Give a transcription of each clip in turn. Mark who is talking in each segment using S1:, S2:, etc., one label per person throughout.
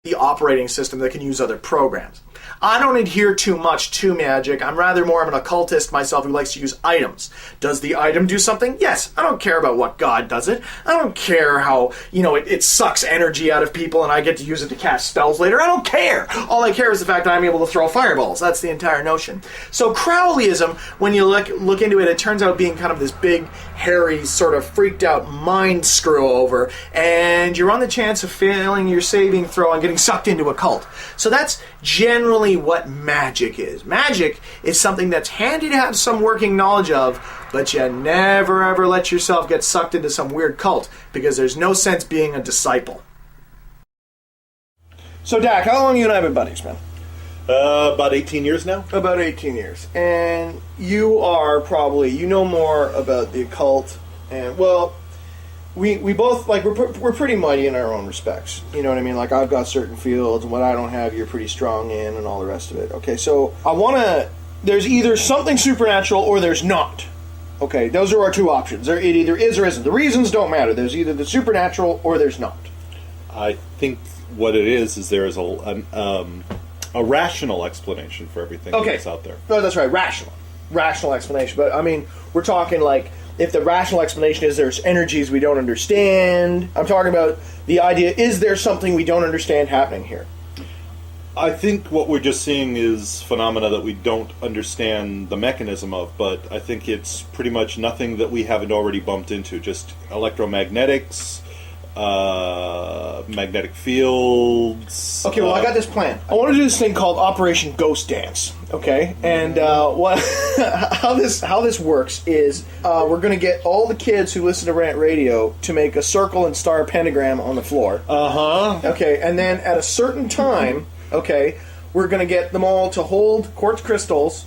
S1: the operating system that can use other programs. I don't adhere too much to magic. I'm rather more of an occultist myself who likes to use items. Does the item do something? Yes. I don't care about what god does it. I don't care how, it sucks energy out of people and I get to use it to cast spells later. I don't care. All I care is the fact that I'm able to throw fireballs. That's the entire notion. So Crowleyism, when you look into it, it turns out being kind of this big, hairy, sort of freaked out mind screw over, and you run the chance of failing your saving throw and getting sucked into a cult. So that's generally what magic is. Magic is something that's handy to have some working knowledge of, but you never ever let yourself get sucked into some weird cult, because there's no sense being a disciple. So Dak, how long you and I been buddies, man?
S2: About 18 years now.
S1: About 18 years. And you are probably, you know more about the occult, and, well, we both, like, we're pretty mighty in our own respects. You know what I mean? Like, I've got certain fields, and what I don't have, you're pretty strong in, and all the rest of it. Okay, so I want to, there's either something supernatural or there's not. Okay, those are our two options. It either is or isn't. The reasons don't matter. There's either the supernatural or there's not.
S2: I think what it is there is a rational explanation for everything that's out there.
S1: No, that's right, rational explanation. But I mean, we're talking like, if the rational explanation is there's energies we don't understand, I'm talking about the idea, is there something we don't understand happening here?
S2: I think what we're just seeing is phenomena that we don't understand the mechanism of, but I think it's pretty much nothing that we haven't already bumped into, just electromagnetics, magnetic fields.
S1: Okay, well, I got this plan. I want to do this thing called Operation Ghost Dance. Okay, and what how this works is we're going to get all the kids who listen to Rant Radio to make a circle and star pentagram on the floor. Okay, and then at a certain time, okay, we're going to get them all to hold quartz crystals,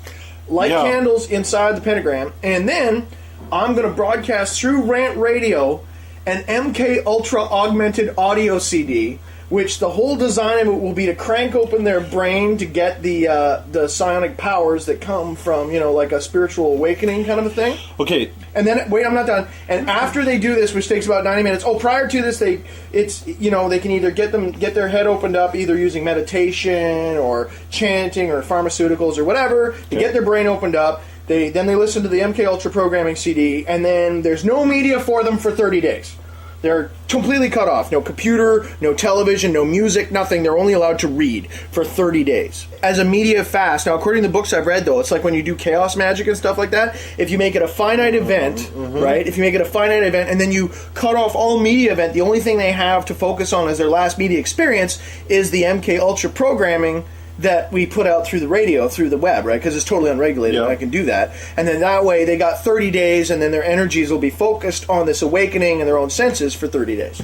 S1: light candles inside the pentagram, and then I'm going to broadcast through Rant Radio an MK Ultra augmented audio CD, which the whole design of it will be to crank open their brain to get the psionic powers that come from, like a spiritual awakening kind of a thing.
S2: Okay.
S1: And then, wait, I'm not done. And after they do this, which takes about 90 minutes, prior to this, they can either get their head opened up either using meditation or chanting or pharmaceuticals or whatever to get their brain opened up. Then they listen to the MK Ultra programming CD, and then there's no media for them for 30 days. They're completely cut off. No computer, no television, no music, nothing. They're only allowed to read for 30 days. As a media fast, now according to the books I've read though, it's like when you do chaos magic and stuff like that, if you make it a finite event, right? If you make it a finite event and then you cut off all media event, the only thing they have to focus on as their last media experience is the MK Ultra programming that we put out through the radio, through the web, right? Because it's totally unregulated, and I can do that. And then that way, they got 30 days, and then their energies will be focused on this awakening and their own senses for 30 days.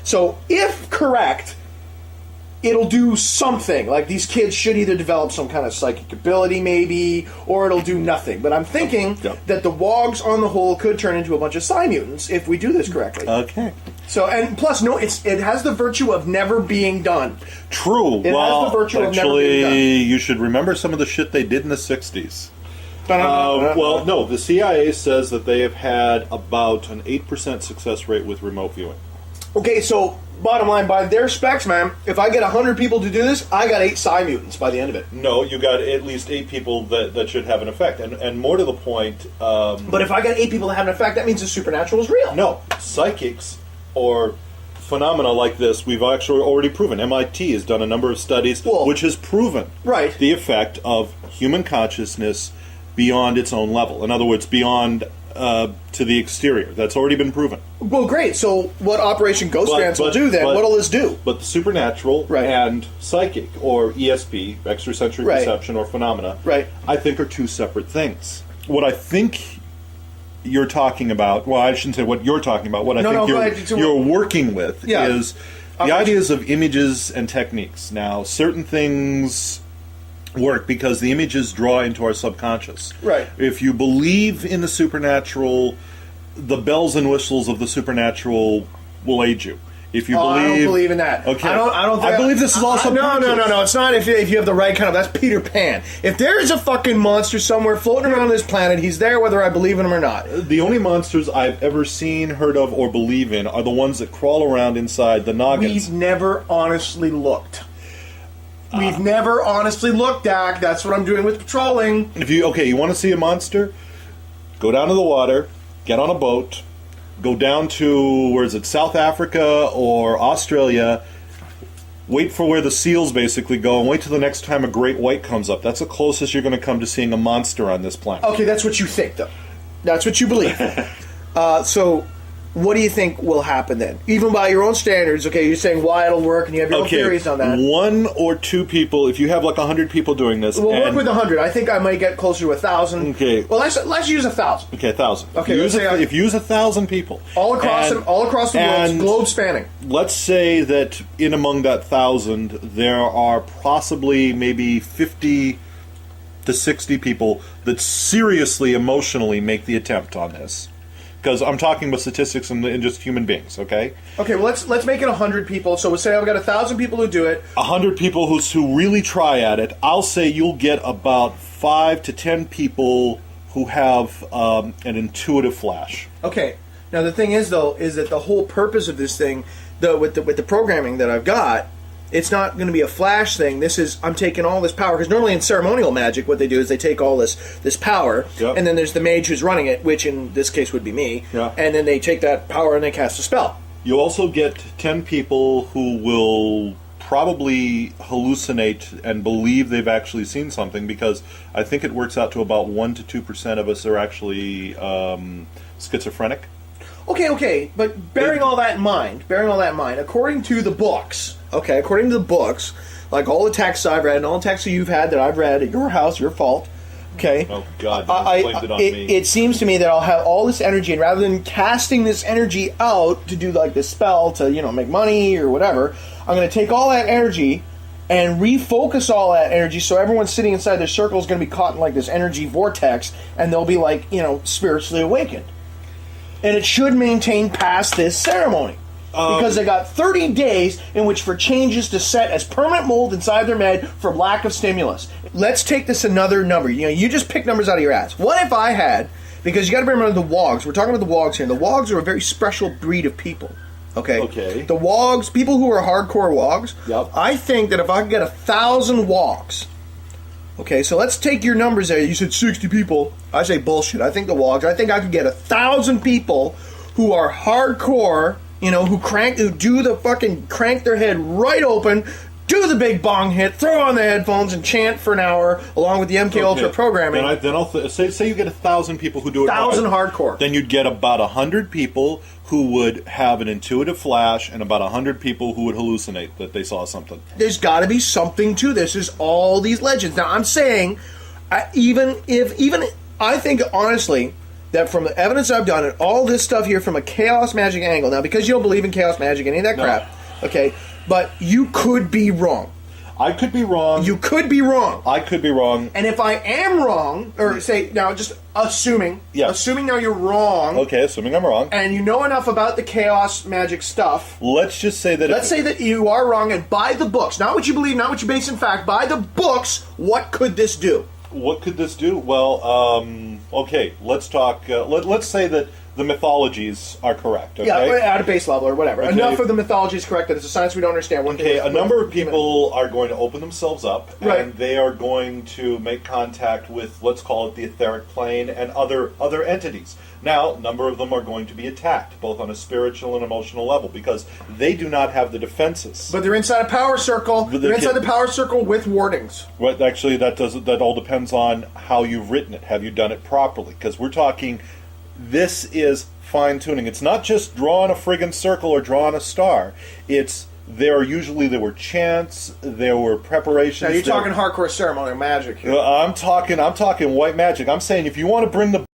S1: So, if correct, it'll do something. Like, these kids should either develop some kind of psychic ability, maybe, or it'll do nothing. But I'm thinking that the wogs, on the whole, could turn into a bunch of psi mutants if we do this correctly.
S2: Okay.
S1: So, and plus, it has the virtue of never being done.
S2: True.
S1: It has the virtue of never being done.
S2: You should remember some of the shit they did in the 60s. Well, no, the CIA says that they have had about an 8% success rate with remote viewing.
S1: Okay, so, bottom line, by their specs, man, if I get 100 people to do this, I got 8 psi mutants by the end of it.
S2: No, you got at least 8 people that should have an effect. And more to the point...
S1: but if I got 8 people that have an effect, that means the supernatural is real.
S2: No, psychics or phenomena like this, we've actually already proven. MIT has done a number of studies which has proven the effect of human consciousness beyond its own level. In other words, beyond to the exterior. That's already been proven.
S1: Well, great. So what Operation Ghost Dance will do then? What'll this do?
S2: But the supernatural and psychic, or ESP, extrasensory perception or phenomena, I think are two separate things. What I think you're talking about, well, I shouldn't say what you're talking about, what I think you're working with is the ideas of images and techniques. Now, certain things work because the images draw into our subconscious.
S1: Right.
S2: If you believe in the supernatural, the bells and whistles of the supernatural will aid you. If you believe,
S1: I don't believe in that.
S2: Okay,
S1: I believe this is all subconscious. No. It's not if you have the right kind of. That's Peter Pan. If there is a fucking monster somewhere floating around this planet, he's there whether I believe in him or not.
S2: The only monsters I've ever seen, heard of, or believe in are the ones that crawl around inside the noggins.
S1: We've never honestly looked. We've never honestly looked, Dak. That's what I'm doing with patrolling.
S2: If you want to see a monster, go down to the water, get on a boat, go down to, where is it, South Africa or Australia, wait for where the seals basically go, and wait till the next time a great white comes up. That's the closest you're going to come to seeing a monster on this planet.
S1: Okay, that's what you think, though. That's what you believe. So, what do you think will happen then? Even by your own standards, okay, you're saying why it'll work, and you have your own theories on that.
S2: 1 or 2 people, if you have like 100 people doing this...
S1: We'll work with 100. I think I might get closer to 1,000.
S2: Okay.
S1: Well, let's use 1,000.
S2: Okay, 1,000.
S1: Okay,
S2: if you use 1,000 people...
S1: All across the world, globe spanning.
S2: Let's say that in among that 1,000, there are possibly maybe 50 to 60 people that seriously, emotionally make the attempt on this. Because I'm talking about statistics and just human beings, okay?
S1: Okay, well, let's make it 100 people. So we'll say I've got 1,000 people who do it.
S2: 100 people who really try at it. I'll say you'll get about 5 to 10 people who have an intuitive flash.
S1: Okay. Now the thing is, though, is that the whole purpose of this thing, with the programming that I've got, it's not going to be a flash thing. This is, I'm taking all this power, because normally in ceremonial magic what they do is they take all this power, and then there's the mage who's running it, which in this case would be me, and then they take that power and they cast a spell.
S2: You also get 10 people who will probably hallucinate and believe they've actually seen something, because I think it works out to about 1 to 2% of us are actually schizophrenic. Okay, but bearing all that in mind, according to the books, like all the texts I've read and all the texts that you've had that I've read at your house, your fault, okay? Oh, God, you blamed it on me.
S1: It seems to me that I'll have all this energy, and rather than casting this energy out to do like this spell to, make money or whatever, I'm going to take all that energy and refocus all that energy so everyone sitting inside this circle is going to be caught in like this energy vortex, and they'll be like, spiritually awakened. And it should maintain past this ceremony. Because they got 30 days in which for changes to set as permanent mold inside their med for lack of stimulus. Let's take this another number. You just pick numbers out of your ass. What if I had, because you got to remember the Wogs. We're talking about the Wogs here. The Wogs are a very special breed of people. Okay. The Wogs, people who are hardcore Wogs.
S2: Yep.
S1: I think that if I could get 1,000 Wogs. Okay, so let's take your numbers there. You said 60 people. I say bullshit. I think the Wogs. I think I could get 1,000 people who are hardcore, who do the fucking crank their head right open, do the big bong hit, throw on the headphones, and chant for an hour along with the MK Ultra programming.
S2: Then I'll say you get 1,000 people who do it.
S1: 1,000 hardcore.
S2: Then you'd get about 100 people who would have an intuitive flash, and about 100 people who would hallucinate that they saw something.
S1: There's got to be something to this. There's all these legends. Now I'm saying, I think honestly that from the evidence I've done and all this stuff here from a chaos magic angle. Now, because you don't believe in chaos magic, any of that crap, okay, but you could be wrong.
S2: I could be wrong.
S1: You could be wrong.
S2: I could be wrong.
S1: And if I am wrong, or say, now just assuming now you're wrong.
S2: Okay, assuming I'm wrong.
S1: And you know enough about the chaos magic stuff.
S2: Let's just say that...
S1: Let's say that you are wrong, and by the books, not what you believe, not what you base in fact, by the books, what could this do?
S2: What could this do? Well, okay, let's talk... let's say that the mythologies are correct, okay?
S1: Yeah, at a base level or whatever.
S2: Okay.
S1: Enough of the mythology is correct that it's a science we don't understand.
S2: A number of people are going to open themselves up, and they are going to make contact with, let's call it the etheric plane, and other entities. Now, a number of them are going to be attacked, both on a spiritual and emotional level, because they do not have the defenses.
S1: But they're inside a power circle. They're inside the power circle with wardings.
S2: Well, actually, that all depends on how you've written it. Have you done it properly? Because we're talking... This is fine-tuning. It's not just drawing a friggin' circle or drawing a star. There were chants, there were preparations.
S1: Now you're talking hardcore ceremonial magic here.
S2: I'm talking white magic. I'm saying if you want to bring the